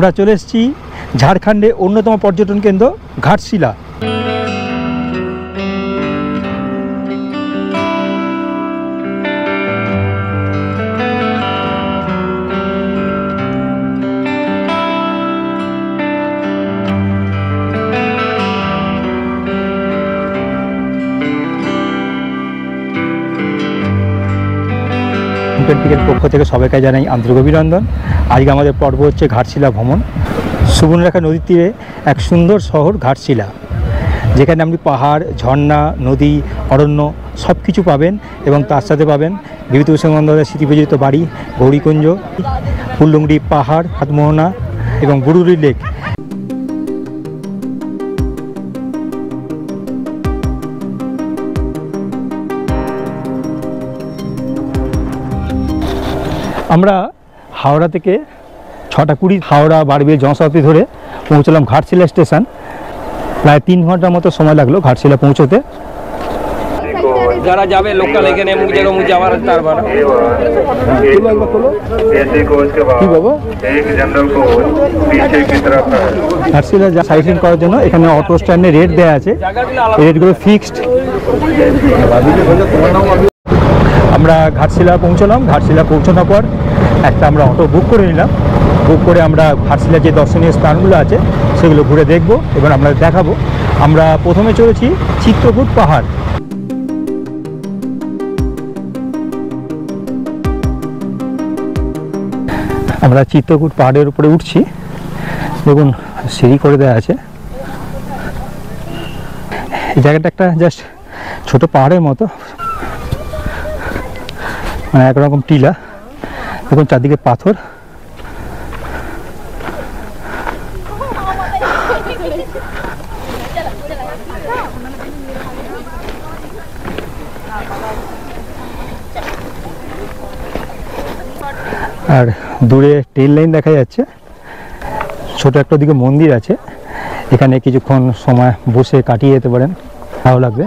আমরা চলে এসেছি ঝাড়খণ্ডে অন্যতম পর্যটন কেন্দ্র ঘাটশিলা। টিকের পক্ষ থেকে সবাইকে জানাই আন্তরিক অভিনন্দন। আজকে আমাদের পর্ব হচ্ছে ঘাটশিলা ভ্রমণ। সুবর্ণরেখা নদীর তীরে এক সুন্দর শহর ঘাটশিলা, যেখানে আপনি পাহাড়, ঝর্ণা, নদী, অরণ্য সব কিছু পাবেন এবং তার সাথে পাবেন বিভূতিভূষণ বন্দ্যোপাধ্যায়ের স্মৃতিবিজড়িত বাড়ি, গৌরীকুঞ্জ, ফুল্লুঙ্গি পাহাড়, হাতমোহনা এবং বুড়ুরি লেক। আমরা হাওড়া থেকে 6:20 হাওড়া বারবিল জনশতাব্দী ধরে পৌঁছলাম ঘাটশিলা স্টেশন। প্রায় 3 ঘন্টার মতো সময় লাগলো ঘাটশিলা পৌঁছতে। যারা যাবে লোকাল এখানে যাওয়ার তারপর ঘাটশিলা সাইট সিন করার জন্য এখানে অটো স্ট্যান্ডে রেট দেওয়া আছে, রেটগুলো ফিক্সড। আমরা ঘাটশিলা পৌঁছলাম। ঘাটশিলা পৌঁছানোর পর একটা আমরা অটো বুক করে নিলাম। বুক করে আমরা ঘাটশিলার যে দর্শনীয় স্থানগুলো আছে সেগুলো ঘুরে দেখব এবং আমরা দেখাবো। আমরা প্রথমে চলেছি চিত্রকূট পাহাড়। আমরা চিত্রকূট পাহাড়ের উপরে উঠছি। দেখুন সিঁড়ি করে দেওয়া আছে। এই জায়গাটা একটা জাস্ট ছোট পাহাড়ের মতো, মানে একরকম টিলা। দেখুন চারদিকে পাথর। আর দূরে ট্রেন লাইন দেখা যাচ্ছে। ছোট একটা দিকে মন্দির আছে, এখানে কিছুক্ষণ সময় বসে কাটিয়ে যেতে পারেন, ভালো লাগবে।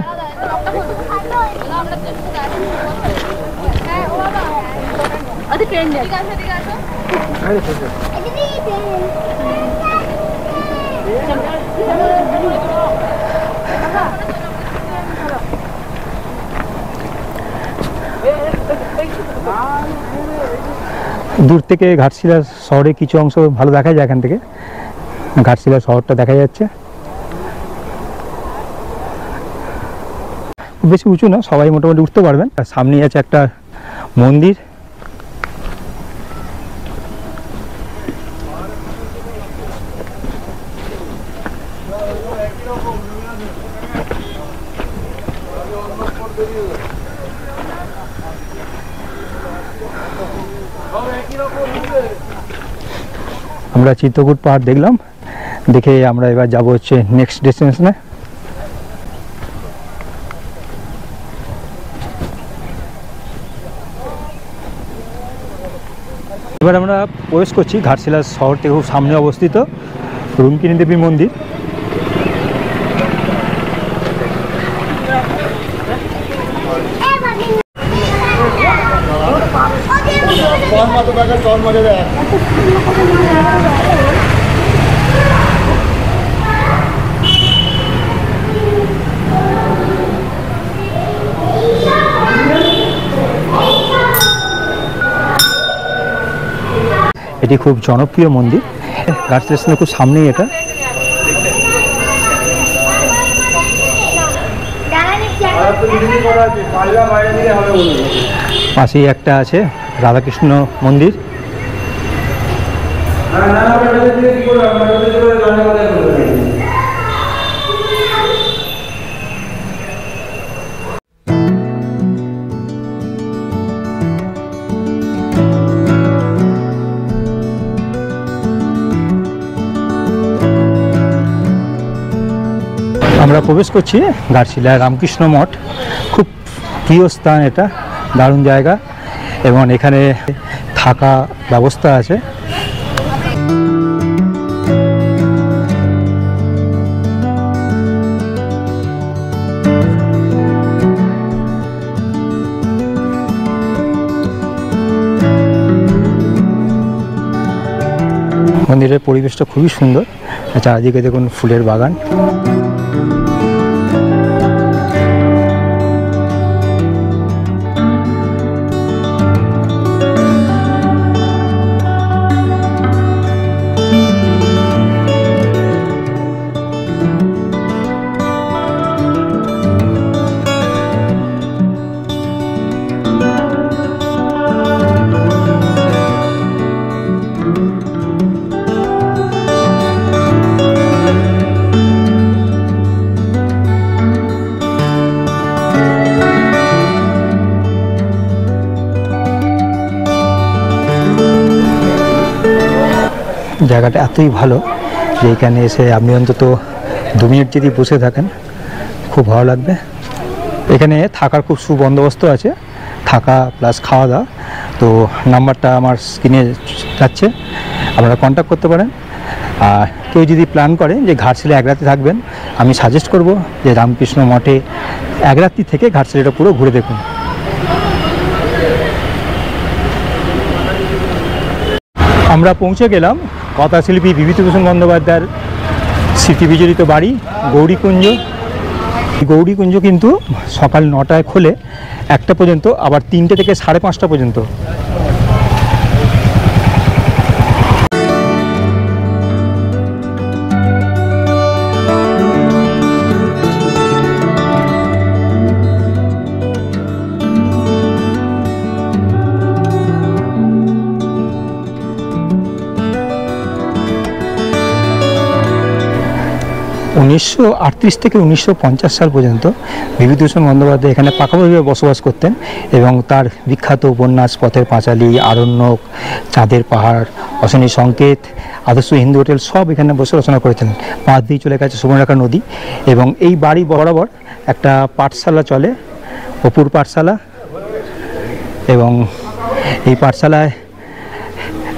দূর থেকে ঘাটশিলা শহরের কিছু অংশ ভালো দেখা যায়। এখান থেকে ঘাটশিলা শহরটা দেখা যাচ্ছে। খুব বেশি উঁচু না, সবাই মোটামুটি উঠতে পারবেন। আর সামনেই আছে একটা মন্দির। আমরা চিত্রকূট পাহাড় দেখলাম, দেখে আমরা এবার যাব হচ্ছে নেক্সট ডেস্টিনেশনে। এবার আমরা প্রবেশ করছি ঘাটশিলা শহর থেকে খুব সামনে অবস্থিত রুক্মিণী দেবী মন্দির। এটি খুব জনপ্রিয় মন্দির, ঘাট স্টেশনের খুব সামনেই এটা। পাশেই একটা আছে রাধাকৃষ্ণ মন্দির। আমরা প্রবেশ করছি ঘাটশিলা রামকৃষ্ণ মঠ। খুব প্রিয় স্থান এটা, দারুণ জায়গা এবং এখানে থাকা ব্যবস্থা আছে। মন্দিরের পরিবেশটা খুবই সুন্দর, চারিদিকে দেখুন ফুলের বাগান। জায়গাটা এতই ভালো যে এখানে এসে আপনি অন্তত 2 মিনিট যদি বসে থাকেন খুব ভালো লাগবে। এখানে থাকার খুব সুবন্দোবস্ত আছে, থাকা প্লাস খাওয়া দাওয়া। তো নাম্বারটা আমার স্ক্রিনে যাচ্ছে, আপনারা কন্ট্যাক্ট করতে পারেন। আর কেউ যদি প্ল্যান করে যে ঘাটশিলা 1 রাতে থাকবেন, আমি সাজেস্ট করব যে রামকৃষ্ণ মঠে 1 রাত্রি থেকে ঘাটশিলাটা পুরো ঘুরে দেখুন। আমরা পৌঁছে গেলাম কথাশিল্পী বিভূতিভূষণ বন্দ্যোপাধ্যায়ের স্মৃতি বিজড়িত বাড়ি গৌরীকুঞ্জ। গৌরীকুঞ্জ কিন্তু সকাল 9টায় খোলে 1টা পর্যন্ত, আবার 3টে থেকে 5:30 পর্যন্ত। উনিশশো 1938 থেকে 1950 সাল পর্যন্ত বিভূতিভূষণ বন্দ্যোপাধ্যায় এখানে পাকাপাকিভাবে বসবাস করতেন এবং তার বিখ্যাত উপন্যাস পথের পাঁচালী, আরণ্যক, চাঁদের পাহাড়, অশনি সংকেত, আদর্শ হিন্দু হোটেল সব এখানে বসে রচনা করেছেন। পাশ দিয়ে চলে গেছে সুবর্ণরেখা নদী এবং এই বাড়ি বরাবর একটা পাঠশালা চলে, অপুর পাঠশালা। এবং এই পাঠশালায়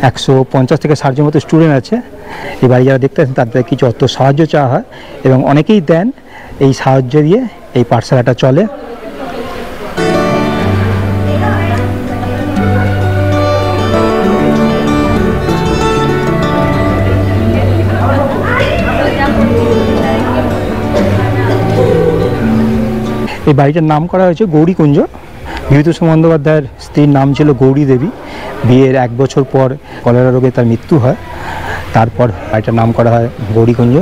150 থেকে 60 জন মতো স্টুডেন্ট আছে। এই বাড়ি যারা দেখতে আছেন তাদের কিছু অর্থ সাহায্য চাওয়া হয় এবং অনেকেই দেন। এই সাহায্য দিয়ে এই পাঠশালাটা চলে। এই বাড়িটার নাম করা হয়েছে গৌরীকুঞ্জ। বিভূতিভূষণ বন্দ্যোপাধ্যায়ের স্ত্রীর নাম ছিল গৌরী দেবী। বিয়ের 1 বছর পর কলেরা রোগে তার মৃত্যু হয়, তারপর বাড়িটার নাম করা হয় গৌরীকুঞ্জ।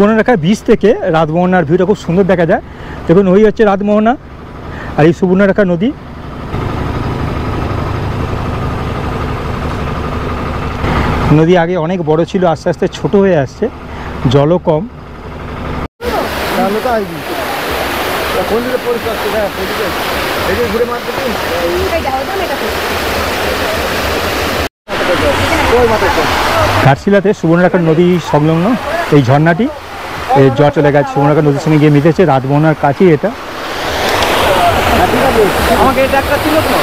সুবর্ণরেখা বীচ থেকে রাতমোহনার ভিউটা খুব সুন্দর দেখা যায়। দেখুন ওই হচ্ছে রাতমোহনা আর এই সুবর্ণরেখা নদী। নদী আগে অনেক বড় ছিল, আস্তে আস্তে ছোট হয়ে আসছে, জলও কম। ঘাটশিলাতে সুবর্ণরেখা নদী সংলগ্ন এই ঝর্ণাটি, এই জল চলে গেছে সুবর্ণরেখা নদীর সঙ্গে গিয়ে মিশেছে। রাতমোহনার কাছেই এটা। আমাকে এটা একটা ছিল তো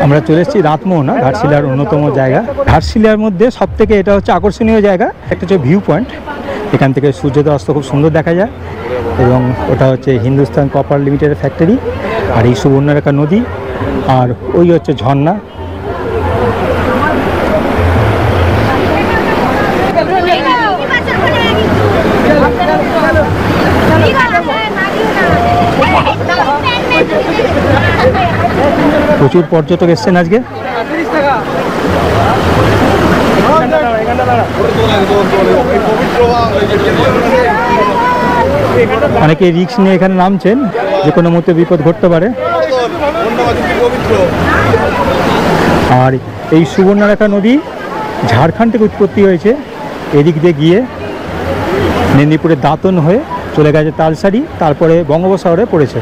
আমরা চলে এসেছি রাতমোহনা, ঘাটশিলার অন্যতম জায়গা। ঘাটশিলার মধ্যে সব থেকে এটা হচ্ছে আকর্ষণীয় জায়গা। একটা হচ্ছে ভিউ পয়েন্ট, এখান থেকে সূর্যোদয় অস্ত খুব সুন্দর দেখা যায়। এবং ওটা হচ্ছে হিন্দুস্তান কপার লিমিটেডের ফ্যাক্টরি। আর এই সুবর্ণরেখা নদী, আর ওই হচ্ছে ঝর্ণা। প্রচুর পর্যটক এসছেন আজকে। অনেকে রিস্ক নিয়ে এখানে নামছেন, যে কোনো মুহূর্তে বিপদ ঘটতে পারে। আর এই সুবর্ণরেখা নদী ঝাড়খণ্ড থেকে উৎপত্তি হয়েছে, এদিক দিয়ে গিয়ে মেদিনীপুরের দাঁতন হয়ে চলে গেছে তালসারি, তারপরে বঙ্গোপসাগরে পড়েছে।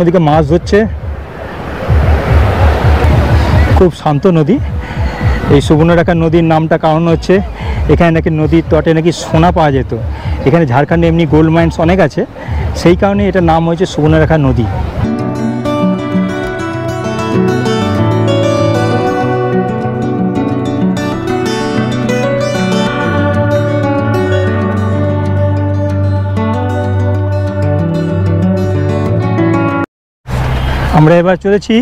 নদীকে মাছ ধরছে, খুব শান্ত নদী। এই সুবর্ণরেখা নদীর নামটা কারণ হচ্ছে এখানে নাকি নদীর তটে নাকি সোনা পাওয়া যেত। এখানে ঝাড়খণ্ডে এমনি গোল্ড মাইন্স অনেক আছে, সেই কারণে এটার নাম হয়েছে সুবর্ণরেখা নদী। আমরা এবার চলেছি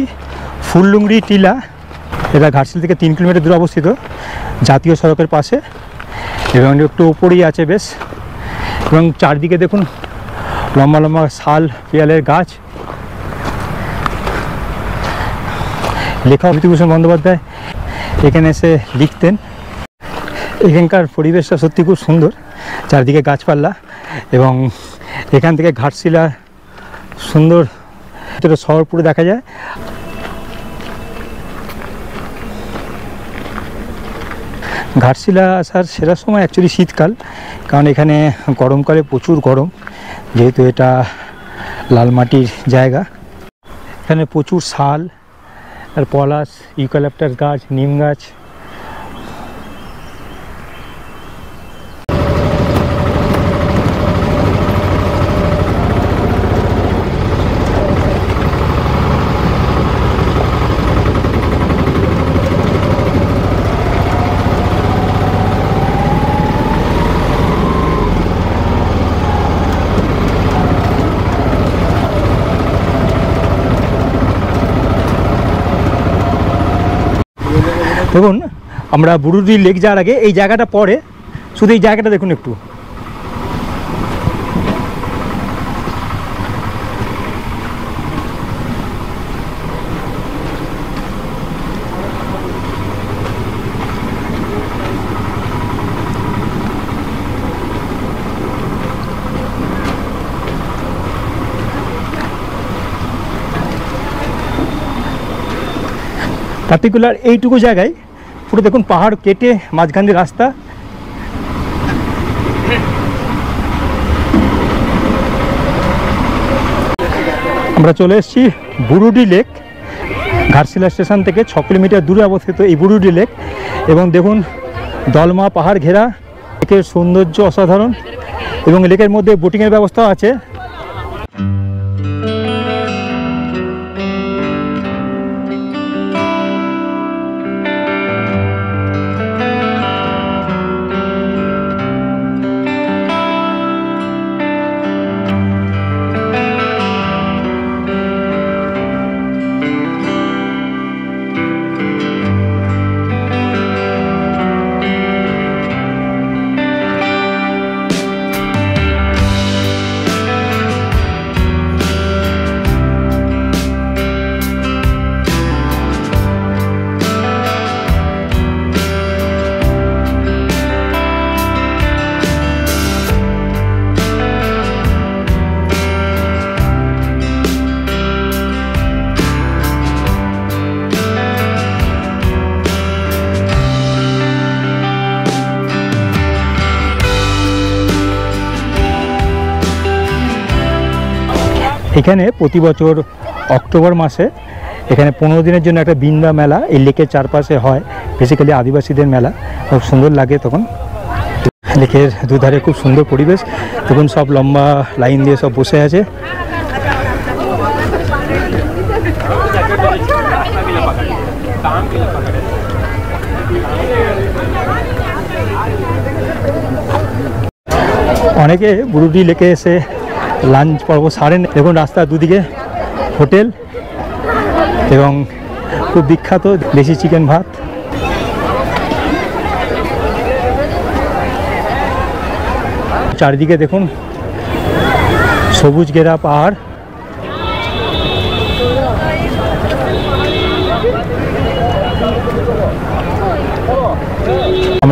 ফুললুংড়ি টিলা। এটা ঘাটশিলা থেকে 3 কিলোমিটার দূরে অবস্থিত, জাতীয় সড়কের পাশে, এবং একটু উপরেই আছে বেশ। এবং চারদিকে দেখুন লম্বা লম্বা শাল পিয়ালের গাছ। লেখক বিভূতিভূষণ বন্দ্যোপাধ্যায় এখানে এসে লিখতেন। এখানকার পরিবেশটা সত্যি খুব সুন্দর, চারদিকে গাছপালা, এবং এখান থেকে ঘাটশিলা সুন্দর শহর পুরো দেখা যায়। ঘাটশিলা আসার সেরা সময় অ্যাকচুয়ালি শীতকাল, কারণ এখানে গরমকালে প্রচুর গরম, যেহেতু এটা লাল মাটির জায়গা। এখানে প্রচুর শাল আর পলাশ, ইউক্যালিপটাস গাছ, নিম গাছ। দেখুন, আমরা বুরুডি লেক যাওয়ার আগে এই জায়গাটা পড়ে, শুধু এই জায়গাটা দেখুন একটু। পার্টিকুলার এইটুকু জায়গায় পুরো দেখুন পাহাড় কেটে মাঝখান দিয়ে রাস্তা। আমরা চলে এসেছি বুরুডি লেক। ঘাটশিলা স্টেশন থেকে 6 কিলোমিটার দূরে অবস্থিত এই বুরুডি লেক। এবং দেখুন দলমা পাহাড় ঘেরা, লেকের সৌন্দর্য অসাধারণ, এবং লেকের মধ্যে বোটিংয়ের ব্যবস্থাও আছে। এখানে প্রতি বছর অক্টোবর মাসে এখানে 15 দিনের জন্য একটা বিন্দা মেলা এই লেকের চারপাশে হয়, বেসিক্যালি আদিবাসীদের মেলা। খুব সুন্দর লাগে তখন। লেকের দুধারে খুব সুন্দর পরিবেশ, তখন সব লম্বা লাইন দিয়ে সব বসে আছে। অনেকে বুরুডি লেকে এসে লাঞ্চ পর্ব সারেন। দেখুন রাস্তার দুদিকে হোটেল, এবং খুব বিখ্যাত দেশি চিকেন ভাত। চারিদিকে দেখুন সবুজ ঘেরা পাহাড়।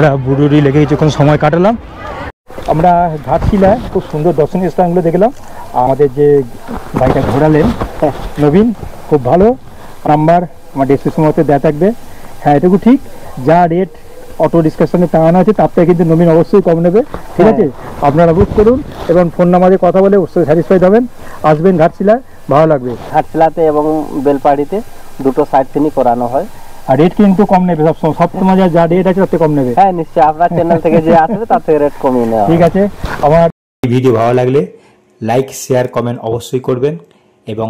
আমরা বুড়ুরি লেগে কিছুক্ষণ সময় কাটালাম। আমরা ঘাটশিলা খুব সুন্দর দর্শনীয় স্থানগুলো দেখলাম। আমাদের যে বাইকটা ঘোরালেন নবীন, খুব ভালো। নাম্বার আমার ডিসক্রিপশন মধ্যে দেওয়া থাকবে। হ্যাঁ, এটুকু ঠিক, যা রেট অটো ডিসকাশনে টাঙানো আছে তার থেকে কিন্তু নবীন অবশ্যই কম নেবে, ঠিক আছে? আপনারা বুক করুন এবং ফোন নাম্বারে কথা বলে অবশ্যই স্যাটিসফাইড হবেন। আসবেন ঘাটশিলায়, ভালো লাগবে। ঘাটশিলাতে এবং বেলপাড়িতে দুটো সাইড সিনই করানো হয়। আর রেট কিন্তু কম নেবে, সবসময় যা রেট আছে তার থেকে কম নেবে। হ্যাঁ নিশ্চয়ই, আপনার চ্যানেল থেকে যে আসবে তার থেকে রেট কমিয়ে নেওয়া। ঠিক আছে। আমার ভিডিও ভালো লাগলে লাইক, শেয়ার, কমেন্ট অবশ্যই করবেন এবং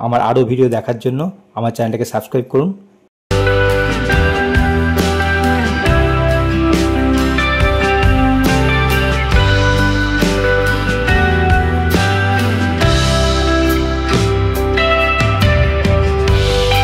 আমার আরও ভিডিও দেখার জন্য আমার চ্যানেলটাকে সাবস্ক্রাইব করুন।